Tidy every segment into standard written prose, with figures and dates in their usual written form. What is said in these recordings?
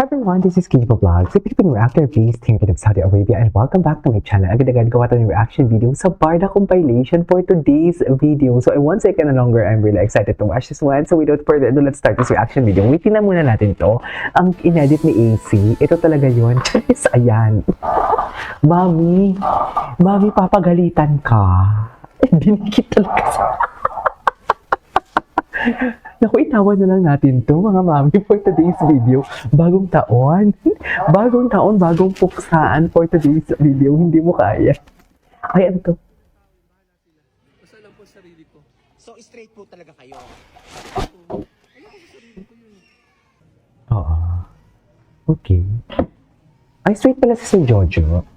Hi everyone, this is Kijipo Vlogs, a Filipino reactor based here in Saudi Arabia, and welcome back to my channel. Agad-agad gawa tayo ng reaction video sa Barda compilation for today's video. So once again no longer, I'm really excited to watch this one. So without further ado, let's start this reaction video. Waitin na muna natin to. Ang inedit ni AC, ito talaga yun. Charis, ayan. Mami, papagalitan ka. Dinikit talaga sa... Naku, itawan na lang natin to mga mami for today's video. Bagong taon, bagong puksaan for today's video. Hindi mo kaya. Ay, ano to? Basta lang po sarili ko. So, straight po talaga kayo? Oo. Okay. Ay, straight pala si Sir Jojo.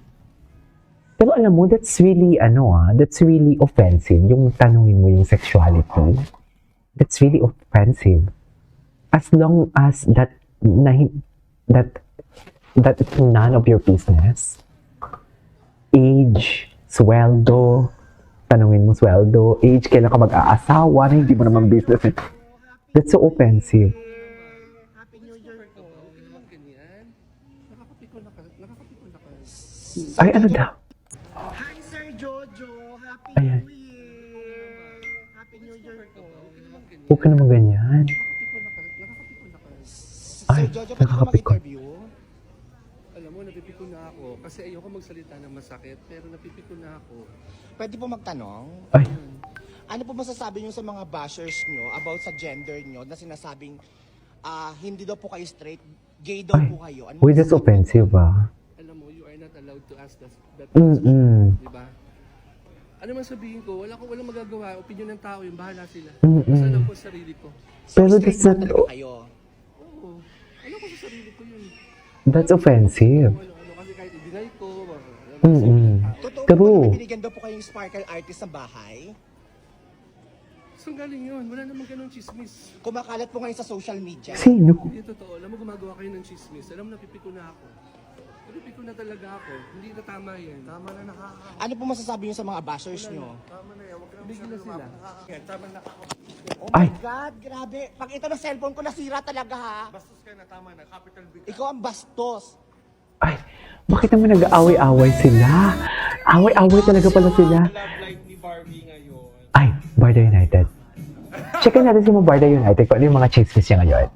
Pero alam mo, that's really offensive. Yung tanungin mo yung sexuality. That's really offensive. As long as that it's none of your business. Age, sweldo, tanungin mo sweldo, age, kailan ka mag-aasawa, na hindi mo naman business. That's so offensive. Happy New Year po. Okay naman ganyan. Nakakapikon na ka. Ay, ano daw? Hi, Sir Jojo. Happy Ayan. New Year. Happy New Year po. Okay naman ganyan. Huwag ka naman ganyan. Nakakapikon na ka. Ay, Sir Jojo, pwede ko nakakapikon. mag-interview? Alam mo, napipikon na ako. Kasi ayoko magsalita ng masakit. Pero napipikon na ako. Pwede po magtanong? Ay, Ano po masasabi niyo sa mga bashers niyo about sa gender niyo na sinasabing hindi daw po kayo straight, gay daw Ay. po kayo? Ano uy, that's masasabi offensive ah. Alam mo, you are not allowed to ask that Mm-mm. Diba? Ano man sabihin ko, walang magagawa. Opinion ng tao yung bahala sila. Mm-mm. Basta lang po sarili ko. So, Pero straight that's po not... talaga kayo? Oo. Alam ko sa sarili ko yun. That's offensive. Ano, kasi kahit i-deny ko. Mm-mm. Totoo True. po ba binigyan daw po kayong sparkle artist sa bahay? Saan galing yun? Wala namang ganun chismis. Kumakalat po ngayon sa social media. Sino? Hindi totoo. Alam mo, gumagawa kayo ng chismis. Alam mo, napipiko na ako. Napipiko na talaga ako. Hindi na tama yan. Tama na Ano po masasabi niyo sa mga bashers niyo? Tama na yan. Huwag ka na bigla sila. Tama na. Oh Ay. my God, grabe. Pag ito ng cellphone ko, nasira talaga ha. Bastos ka na, tama na. Capital B. Ikaw ang bastos. Ay, bakit naman nag-aaway-aaway sila? Away-away talaga pala sila. Love life ni Barbie ngayon. Ay, Barda United. Checkin natin si Barda United kung ano yung mga chismis niya ngayon.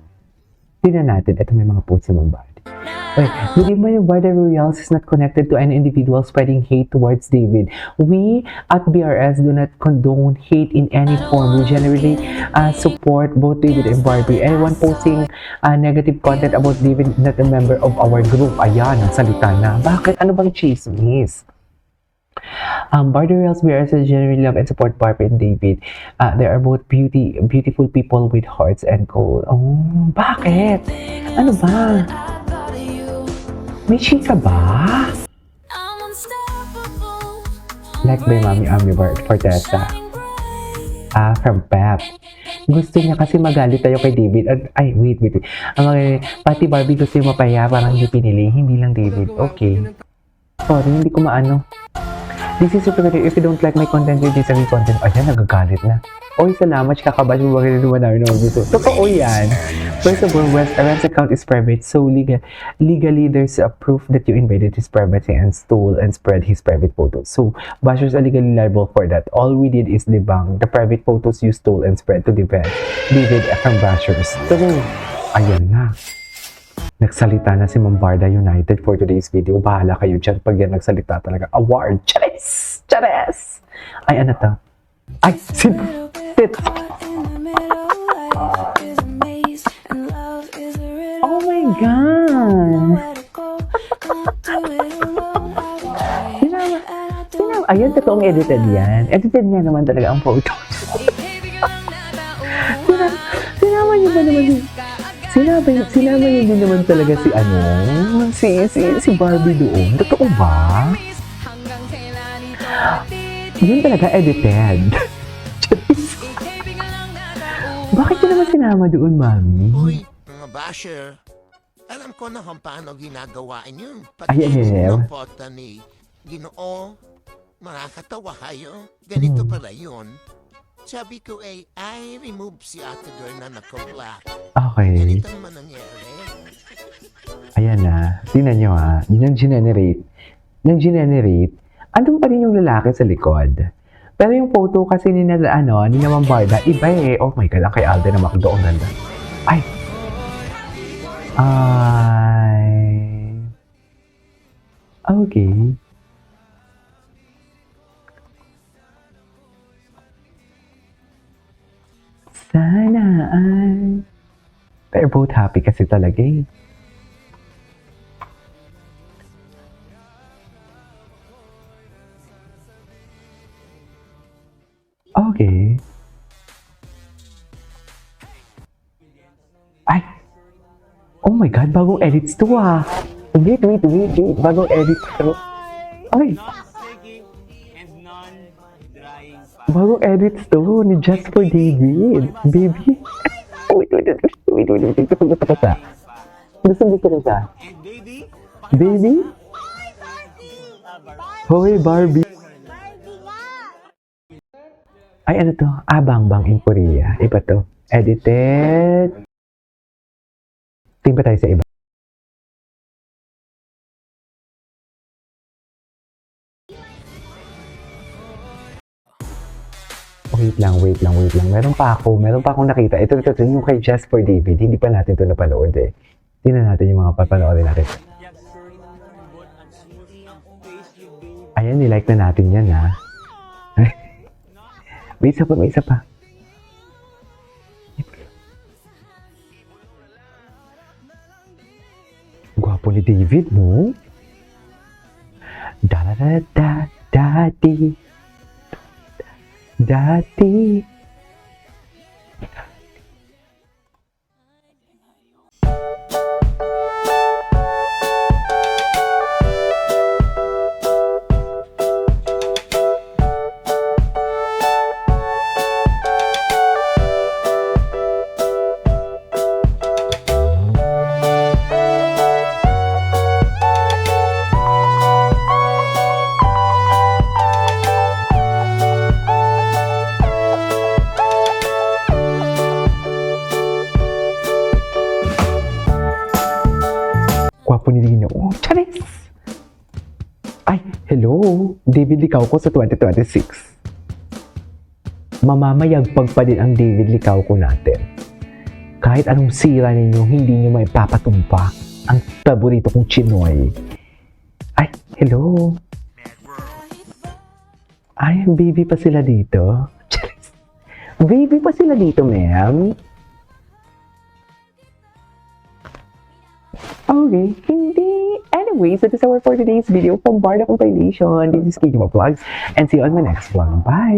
Tingnan natin. Ito may mga posts si Barda. Wait, hindi ba yung Barda Royals is not connected to any individual spreading hate towards David? We at BRS do not condone hate in any form. We generally support both David and Barbie. Anyone posting negative content about David is not a member of our group. Ayan, ang salita na. Bakit? Ano bang chismis? Barda Royals BRS generally love and support Barbie and David. They are both beautiful people with hearts and gold. Oh, bakit? Ano ba? May chika ba? Like by Mami Ami Fortesa. From Pep. Gusto niya kasi magalit tayo kay David. Ay, wait. Pati Barbie gusto yung mapaya, parang hindi pinili. Hindi lang David. Okay. Sorry, hindi ko maano. This is super good. If you don't like my content, you disagree content. Ayan, nagagalit na. Oy, salamat. Kakabash mo bakit naman namin ng gusto. Totoo yan. First of all, Ren's account is private. So, legally, there's a proof that you invaded his privacy and stole and spread his private photos. So, bashers are legally liable for that. All we did is debunk the private photos you stole and spread to defend David from bashers. Pero, ayan na. Nagsalita na si Barda United for today's video. Bahala kayo dyan pag yan nagsalita talaga. Award! Chares! Chares! Ay, ano to? Ay, sit! Oh my God! Ayun, totoong edited yan. Edited niya naman talaga ang photo. Sinama niyo ba naman yung... Sinama niyo din naman talaga si Barbie doon. Totoo ba? Yun talaga edited. Bakit yun naman sinama doon, Mami? Uy, mga basher, alam ko na kung paano ginagawa yun. Ay, Pag-edit ng photo ni Ginoo, makakatawa kayo. Ganito pala yun. Sabi ko I remove si Ate Girl na naka-black. Okay. Ganito naman nangyari. Ayan na. Tingnan nyo ha. Yun ang generate. Nang generate, andun pa rin yung lalaki sa likod. Pero yung photo kasi ni na Ma'am Barda, iba eh. Oh my God, ang kay Alden na makdo. Ang ganda. Ay! Ay! Okay. Sana ay... They're both happy kasi talaga eh. Okay. Ay! Oh my God, bagong edits to ah. Wait. Bagong edits to. Ay! Bagong edits to ni Just for David. Baby. Wait. Gusto ko sa. Baby? Hoy, Barbie. Ay, ano to? Bang in Korea. Iba to. Edited. Tingin pa tayo sa iba. Wait lang. Meron pa akong nakita. Ito yung kay Just for David. Hindi pa natin ito napanood eh. Tingnan natin yung mga papanoorin natin. Ayan, nilike na natin yan ha. May isa pa. Gwapo ni David, no? Dati. Gwapo ni Dino. Oh, charis! Ay, hello! David Licauco sa 2026. Mamamayagpag pa din ang David Licauco natin. Kahit anong sira ninyo, hindi nyo may papatumpa ang paborito kong Chinoy. Ay, hello! Ay, baby pa sila dito. Charis! Baby pa sila dito, ma'am. Okay, hindi. Anyways, that is our for today's video from Barda Compilation. This is Kiki Vlogs, and see you on my next vlog. Bye!